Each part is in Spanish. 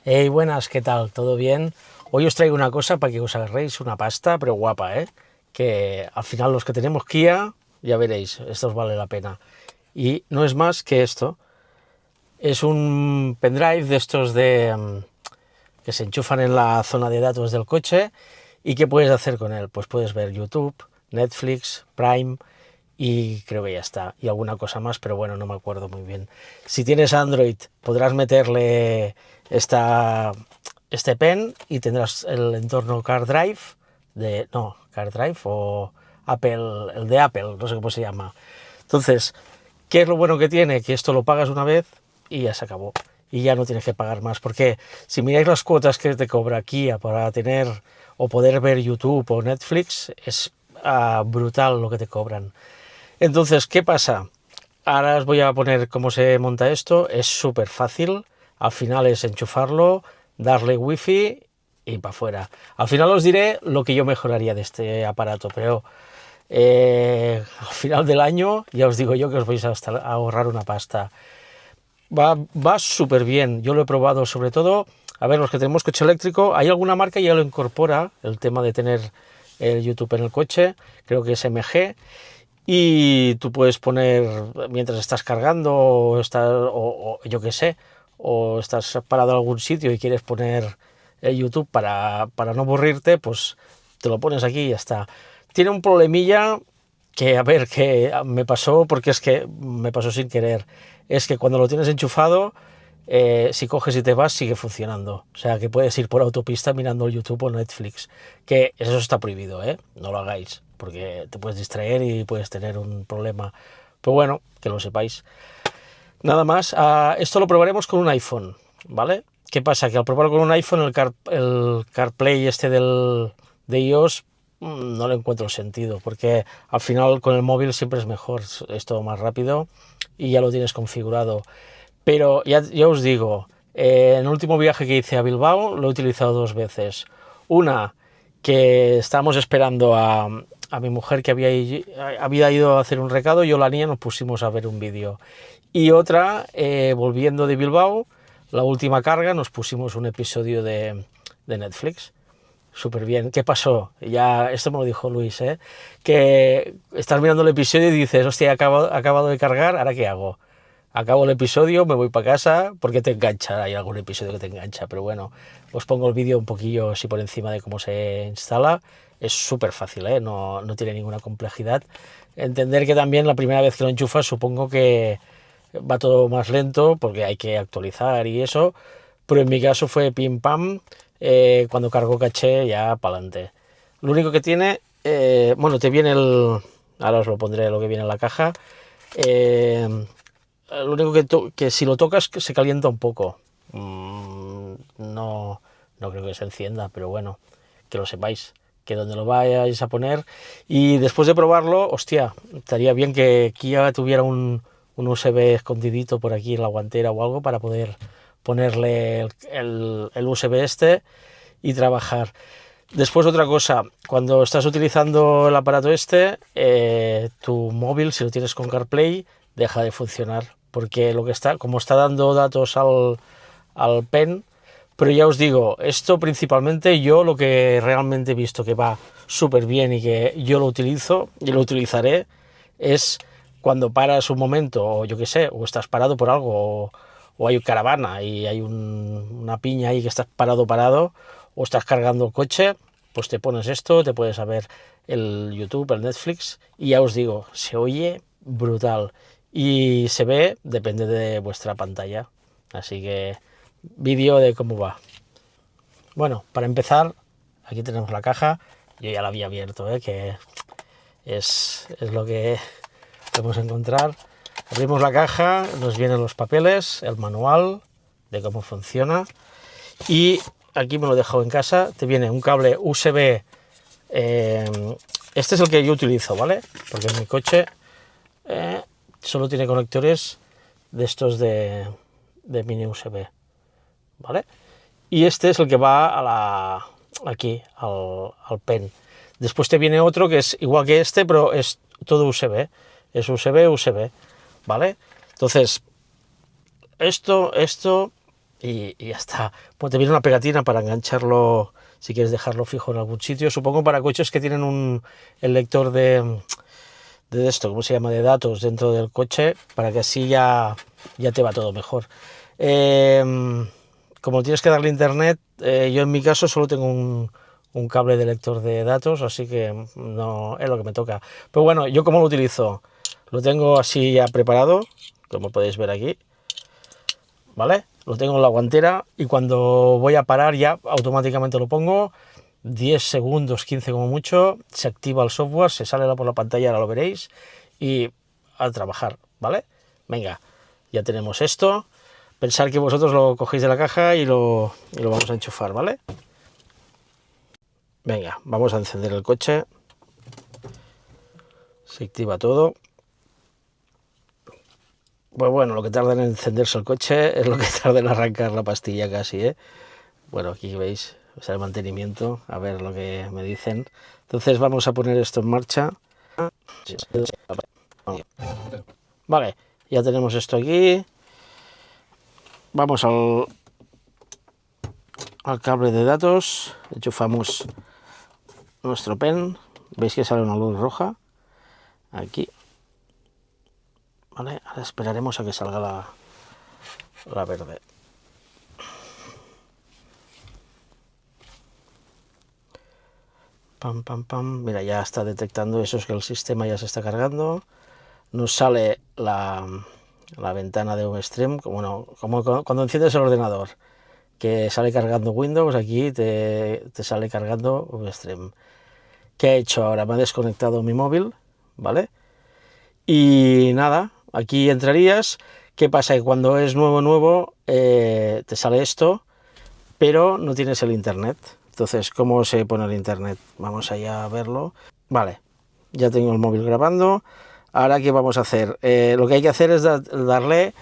Hey, buenas, ¿qué tal? ¿Todo bien? Hoy os traigo una cosa para que os agarréis una pasta, pero guapa, ¿eh? Que al final los que tenemos Kia, ya veréis, esto os vale la pena. Y no es más que esto. Es un pendrive de estos que se enchufan en la zona de datos del coche. ¿Y qué puedes hacer con él? Pues puedes ver YouTube, Netflix, Prime y creo que ya está. Y alguna cosa más, pero bueno, no me acuerdo muy bien. Si tienes Android, podrás meterle esta, este pen y tendrás el entorno CarDrive, no, CarDrive o Apple, el de Apple, no sé cómo se llama. Entonces, ¿qué es lo bueno que tiene? Que esto lo pagas una vez y ya se acabó. Y ya no tienes que pagar más. Porque si miráis las cuotas que te cobra Kia para tener o poder ver YouTube o Netflix, es brutal lo que te cobran. Entonces, ¿qué pasa? Ahora os voy a poner cómo se monta esto. Es súper fácil. Al final es enchufarlo, darle wifi y para afuera. Al final os diré lo que yo mejoraría de este aparato, pero al final del año ya os digo yo que os vais a ahorrar una pasta. Va súper bien. Yo lo he probado sobre todo. A ver, los que tenemos coche eléctrico, hay alguna marca que ya lo incorpora, el tema de tener el YouTube en el coche. Creo que es MG. Y tú puedes poner, mientras estás cargando o yo qué sé, o estás parado en algún sitio y quieres poner el YouTube para no aburrirte, pues te lo pones aquí y ya está. Tiene un problemilla que, a ver, que me pasó, porque es que me pasó sin querer. Es que cuando lo tienes enchufado, si coges y te vas, sigue funcionando. O sea, que puedes ir por autopista mirando el YouTube o Netflix. Que eso está prohibido, ¿eh? No lo hagáis, porque te puedes distraer y puedes tener un problema. Pero bueno, que lo sepáis. Nada más, esto lo probaremos con un iPhone, ¿vale? ¿Qué pasa? Que al probarlo con un iPhone, el CarPlay de iOS no le encuentro el sentido, porque al final con el móvil siempre es mejor, es todo más rápido y ya lo tienes configurado. Pero ya os digo, en el último viaje que hice a Bilbao lo he utilizado dos veces. Una, que estábamos esperando a mi mujer que había ido a hacer un recado, y yo la niña nos pusimos a ver un vídeo. Y otra, volviendo de Bilbao, la última carga, nos pusimos un episodio de Netflix. Súper bien. ¿Qué pasó? Ya, esto me lo dijo Luis, ¿eh? Que estás mirando el episodio y dices, hostia, he acabado de cargar, ¿ahora qué hago? Acabo el episodio, me voy para casa, porque te engancha, hay algún episodio que te engancha, pero bueno, os pongo el vídeo un poquillo así por encima de cómo se instala. Es súper fácil, ¿eh? No tiene ninguna complejidad. Entender que también la primera vez que lo enchufas, supongo que va todo más lento, porque hay que actualizar y eso, pero en mi caso fue pim pam, cuando cargo caché ya para adelante. Lo único que tiene, bueno, te viene ahora os lo pondré lo que viene en la caja. Lo único que si lo tocas se calienta un poco. No creo que se encienda, pero bueno, que lo sepáis, que donde lo vayáis a poner. Y después de probarlo, hostia, estaría bien que Kia tuviera un USB escondidito por aquí en la guantera o algo para poder ponerle el USB este y trabajar. Después otra cosa, cuando estás utilizando el aparato este, tu móvil, si lo tienes con CarPlay, deja de funcionar, porque como está dando datos al pen, pero ya os digo, esto principalmente yo lo que realmente he visto que va súper bien y que yo lo utilizo y lo utilizaré es cuando paras un momento, o yo qué sé, o estás parado por algo, o hay caravana y hay una piña ahí que estás parado, o estás cargando el coche, pues te pones esto, te puedes ver el YouTube, el Netflix, y ya os digo, se oye brutal y se ve, depende de vuestra pantalla. Así que vídeo de cómo va. Bueno, para empezar, aquí tenemos la caja. Yo ya la había abierto, que es lo que podemos encontrar. Abrimos la caja, nos vienen los papeles, el manual de cómo funciona, y aquí me lo he dejado en casa. Te viene un cable USB. Este es el que yo utilizo, ¿vale? Porque en mi coche solo tiene conectores de estos de mini USB, ¿vale? Y este es el que va aquí, al pen. Después te viene otro que es igual que este, pero es todo USB. Es USB, ¿vale? Entonces, esto y ya está. Pues te viene una pegatina para engancharlo, si quieres dejarlo fijo en algún sitio. Supongo para coches que tienen el lector de esto, ¿cómo se llama? De datos dentro del coche, para que así ya te va todo mejor. Como tienes que darle internet, yo en mi caso solo tengo un cable de lector de datos, así que no es lo que me toca. Pero bueno, yo como lo utilizo, lo tengo así ya preparado, como podéis ver aquí, ¿vale? Lo tengo en la guantera y cuando voy a parar ya automáticamente lo pongo, 10 segundos, 15 como mucho, se activa el software, se sale por la pantalla, ahora lo veréis, y a trabajar, ¿vale? Venga, ya tenemos esto. Pensar que vosotros lo cogéis de la caja y lo vamos a enchufar, ¿vale? Venga, vamos a encender el coche. Se activa todo. Pues bueno, lo que tarda en encenderse el coche es lo que tarda en arrancar la pastilla casi, ¿eh? Bueno, aquí veis, o sea, el mantenimiento, a ver lo que me dicen. Entonces vamos a poner esto en marcha. Vale, ya tenemos esto aquí. Vamos al cable de datos, enchufamos nuestro pen, veis que sale una luz roja aquí, vale, ahora esperaremos a que salga la verde. Pam, pam, pam, mira, ya está detectando eso, es que el sistema ya se está cargando, nos sale la ventana de VStream, como cuando enciendes el ordenador, que sale cargando Windows, aquí te sale cargando VStream. ¿Qué he hecho ahora? Me he desconectado mi móvil, ¿vale? Y nada, aquí entrarías. ¿Qué pasa? Que cuando es nuevo, te sale esto, pero no tienes el internet. Entonces, ¿cómo se pone el internet? Vamos allá a verlo. Vale, ya tengo el móvil grabando. Ahora, ¿qué vamos a hacer? Lo que hay que hacer es darle...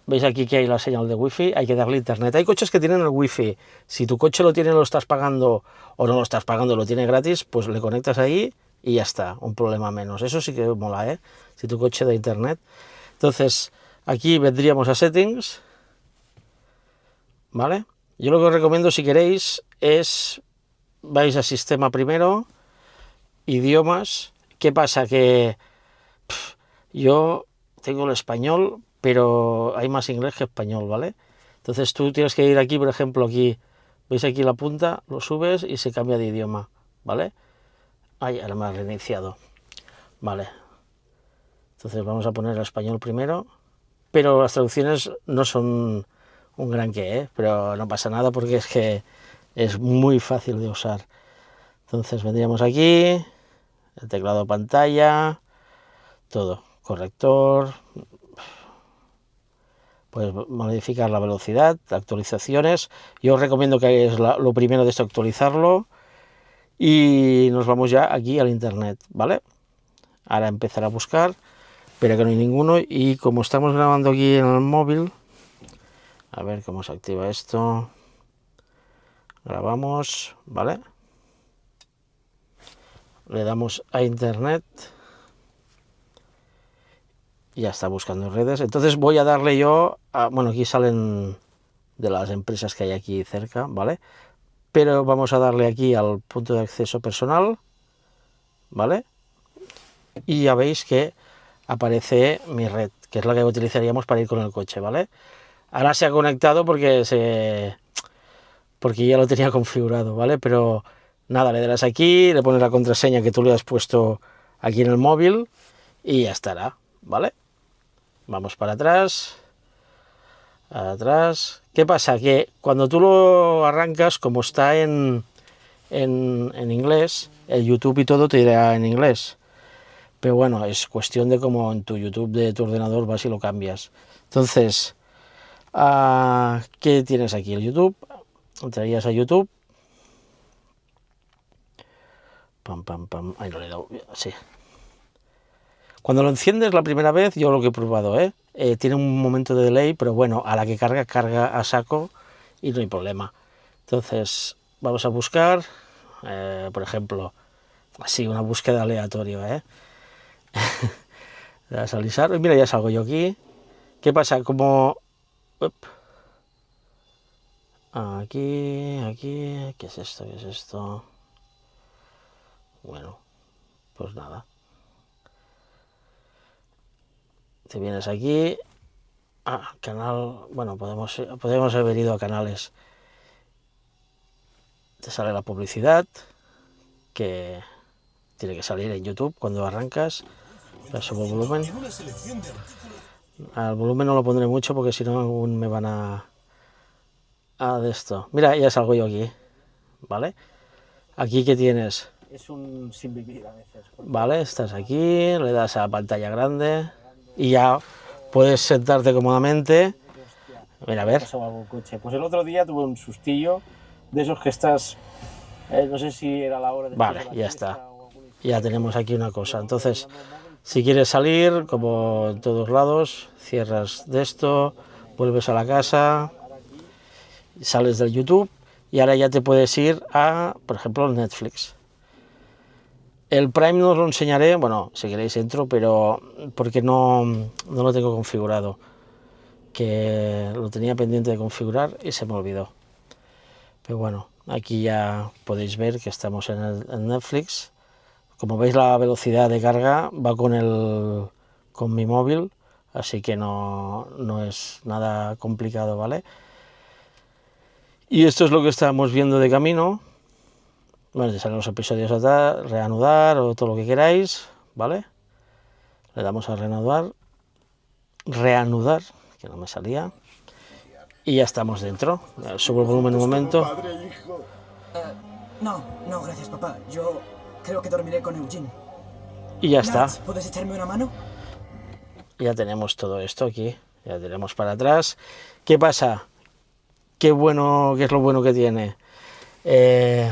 Veis aquí que hay la señal de wifi, hay que darle internet. Hay coches que tienen el wifi. Si tu coche lo tiene, lo estás pagando o no lo estás pagando, lo tiene gratis, pues le conectas ahí y ya está, un problema menos. Eso sí que mola, ¿eh? Si tu coche da internet. Entonces, aquí vendríamos a settings, ¿vale? Yo lo que os recomiendo si queréis es, vais a sistema primero, idiomas. ¿Qué pasa? Que yo tengo el español, pero hay más inglés que español, ¿vale? Entonces tú tienes que ir aquí, por ejemplo, aquí, veis aquí la punta, lo subes y se cambia de idioma, ¿vale? Ay, ahora me ha reiniciado, vale. Entonces vamos a poner el español primero, pero las traducciones no son un gran qué, ¿eh? Pero no pasa nada porque es que es muy fácil de usar. Entonces vendríamos aquí, el teclado pantalla, todo, corrector, puedes modificar la velocidad, actualizaciones. Yo os recomiendo que es lo primero de esto, actualizarlo. Y nos vamos ya aquí al internet, ¿vale? Ahora empezar a buscar, pero que no hay ninguno. Y como estamos grabando aquí en el móvil, a ver cómo se activa esto. Grabamos, ¿vale? Le damos a internet. Ya está buscando redes. Entonces voy a darle yo a, bueno, aquí salen de las empresas que hay aquí cerca, ¿vale? Pero vamos a darle aquí al punto de acceso personal, ¿vale? Y ya veis que aparece mi red, que es la que utilizaríamos para ir con el coche, ¿vale? Ahora se ha conectado porque ya lo tenía configurado, ¿vale? Pero nada, le darás aquí, le pones la contraseña que tú le has puesto aquí en el móvil y ya estará, ¿vale? Vamos para atrás. Atrás. ¿Qué pasa? Que cuando tú lo arrancas, como está en inglés, el YouTube y todo te dirá en inglés. Pero bueno, es cuestión de cómo en tu YouTube de tu ordenador vas y lo cambias. Entonces, ¿qué tienes aquí? El YouTube. Entrarías a YouTube. Pam, pam, pam. Ahí no le he dado. Sí. Cuando lo enciendes la primera vez, yo lo que he probado, tiene un momento de delay, pero bueno, a la que carga a saco y no hay problema. Entonces, vamos a buscar, por ejemplo, así, una búsqueda aleatoria, Le das al Isar, y mira, ya salgo yo aquí. ¿Qué pasa? Como Aquí, ¿qué es esto? ¿Qué es esto? Bueno, pues nada. Te vienes aquí, canal, bueno, podemos haber ido a canales. Te sale la publicidad, que tiene que salir en YouTube cuando arrancas. Le subo el volumen. Al volumen no lo pondré mucho porque si no aún me van a de esto. Mira, ya salgo yo aquí, ¿vale? Aquí que tienes, Es un sin vivir a veces. ¿vale? Estás aquí, le das a la pantalla grande y ya puedes sentarte cómodamente. Mira, a ver. Pasaba algún coche. Pues el otro día tuve un sustillo de esos que estás, no sé si era la hora de... Vale, ya está. Ya tenemos aquí una cosa. Entonces, si quieres salir, como en todos lados, cierras de esto, vuelves a la casa, sales del YouTube y ahora ya te puedes ir a, por ejemplo, Netflix. El Prime no os lo enseñaré, bueno, si queréis entro, pero porque no lo tengo configurado, que lo tenía pendiente de configurar y se me olvidó. Pero bueno, aquí ya podéis ver que estamos en Netflix. Como veis, la velocidad de carga va con mi móvil, así que no es nada complicado, ¿vale? Y esto es lo que estamos viendo de camino. Bueno, te salen los episodios atrás, reanudar o todo lo que queráis, ¿vale? Le damos a reanudar, que no me salía, y ya estamos dentro. Subo el volumen un momento. No, gracias, papá. Yo creo que dormiré con Eugene. Y ya está. ¿Puedes echarme una mano? Ya tenemos todo esto aquí, ya tenemos para atrás. ¿Qué pasa? ¿Qué es lo bueno que tiene? Que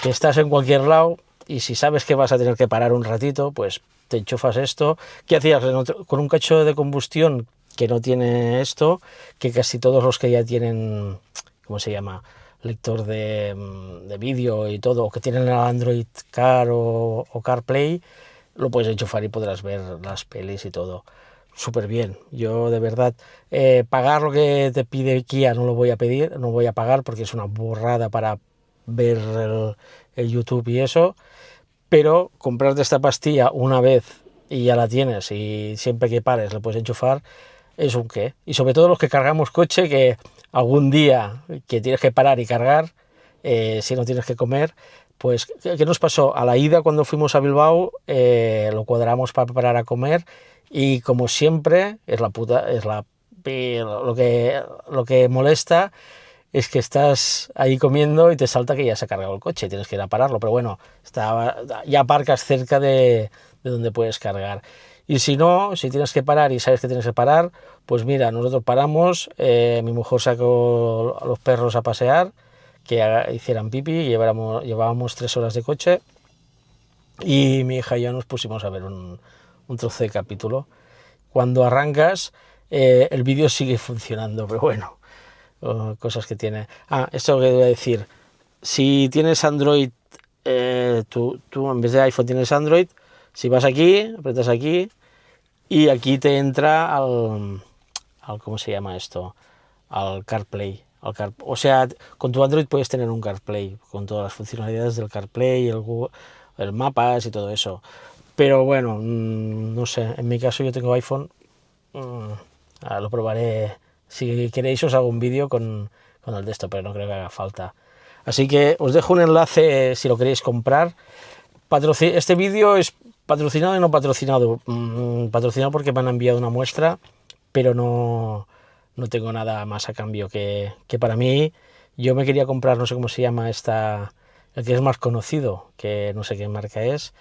estás en cualquier lado y si sabes que vas a tener que parar un ratito, pues te enchufas esto. ¿Qué hacías con un cacho de combustión que no tiene esto? Que casi todos los que ya tienen, ¿cómo se llama? Lector de vídeo y todo, o que tienen el Android Car o CarPlay, lo puedes enchufar y podrás ver las pelis y todo. Súper bien. Yo de verdad, pagar lo que te pide Kia no lo voy a pedir, no voy a pagar porque es una burrada para ver el YouTube y eso, pero comprarte esta pastilla una vez y ya la tienes y siempre que pares le puedes enchufar, es un qué. Y sobre todo los que cargamos coche, que algún día que tienes que parar y cargar, si no tienes que comer, pues ¿qué nos pasó? A la ida cuando fuimos a Bilbao, lo cuadramos para parar a comer y como siempre lo que molesta es que estás ahí comiendo y te salta que ya se ha cargado el coche, tienes que ir a pararlo, pero bueno, ya aparcas cerca de donde puedes cargar. Y si no, si tienes que parar y sabes que tienes que parar, pues mira, nosotros paramos, mi mujer sacó a los perros a pasear, que hicieran pipi, llevábamos 3 horas de coche y mi hija y yo nos pusimos a ver un trozo de capítulo. Cuando arrancas, el vídeo sigue funcionando, pero bueno, cosas que tiene. Esto que voy a decir, si tienes Android, tú en vez de iPhone tienes Android, si vas aquí, apretas aquí y aquí te entra al ¿cómo se llama esto? Al CarPlay. O sea, con tu Android puedes tener un CarPlay con todas las funcionalidades del CarPlay, el mapas y todo eso. Pero bueno, no sé, en mi caso yo tengo iPhone, lo probaré. Si queréis os hago un vídeo con el de esto, pero no creo que haga falta. Así que os dejo un enlace si lo queréis comprar. Este vídeo es patrocinado y no patrocinado. Patrocinado porque me han enviado una muestra, pero no tengo nada más a cambio que para mí. Yo me quería comprar, no sé cómo se llama el que es más conocido, que no sé qué marca es.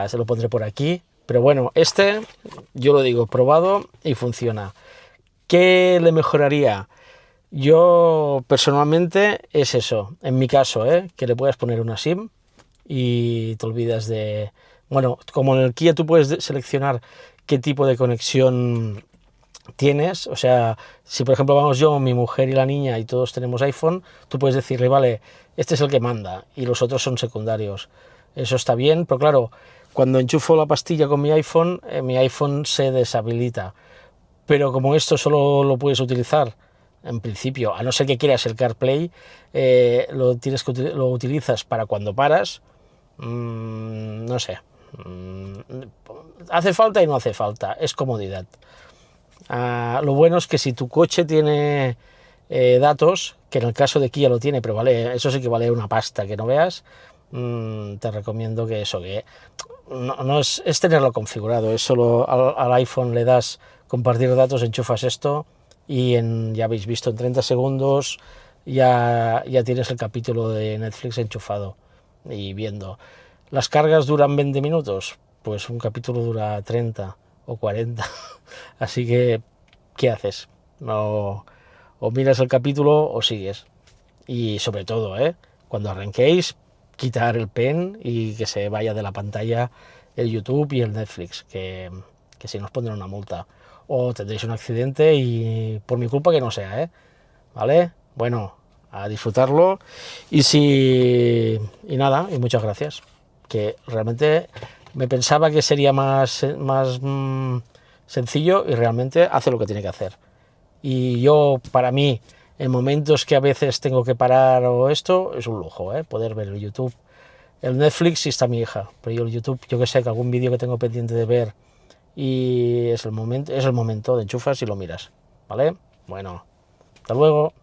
Se lo pondré por aquí. Pero bueno, yo lo digo, probado y funciona. ¿Qué le mejoraría? Yo personalmente es eso, en mi caso, que le puedas poner una SIM y te olvidas de... Bueno, como en el Kia tú puedes seleccionar qué tipo de conexión tienes, o sea, si por ejemplo vamos yo, mi mujer y la niña y todos tenemos iPhone, tú puedes decirle, vale, este es el que manda y los otros son secundarios. Eso está bien, pero claro, cuando enchufo la pastilla con mi iPhone se deshabilita. Pero como esto solo lo puedes utilizar en principio, a no ser que quieras el CarPlay, lo utilizas para cuando paras, no sé, hace falta y no hace falta, es comodidad. Lo bueno es que si tu coche tiene datos, que en el caso de Kia lo tiene, pero vale, eso sí que vale una pasta que no veas, te recomiendo que eso, que no es tenerlo configurado, es solo al iPhone le das compartir datos, enchufas esto y ya habéis visto, en 30 segundos ya tienes el capítulo de Netflix enchufado y viendo. ¿Las cargas duran 20 minutos? Pues un capítulo dura 30 o 40. Así que, ¿qué haces? No, o miras el capítulo o sigues. Y sobre todo, cuando arranquéis, quitar el pen y que se vaya de la pantalla el YouTube y el Netflix, que si nos pondrán una multa. O tendréis un accidente y por mi culpa que no sea, ¿vale? Bueno, a disfrutarlo y nada, y muchas gracias. Que realmente me pensaba que sería más sencillo y realmente hace lo que tiene que hacer. Y yo, para mí, en momentos que a veces tengo que parar o esto, es un lujo, poder ver el YouTube. El Netflix sí está mi hija, pero yo el YouTube, yo que sé, que algún vídeo que tengo pendiente de ver y es el momento de enchufas y lo miras, ¿vale? Bueno, hasta luego.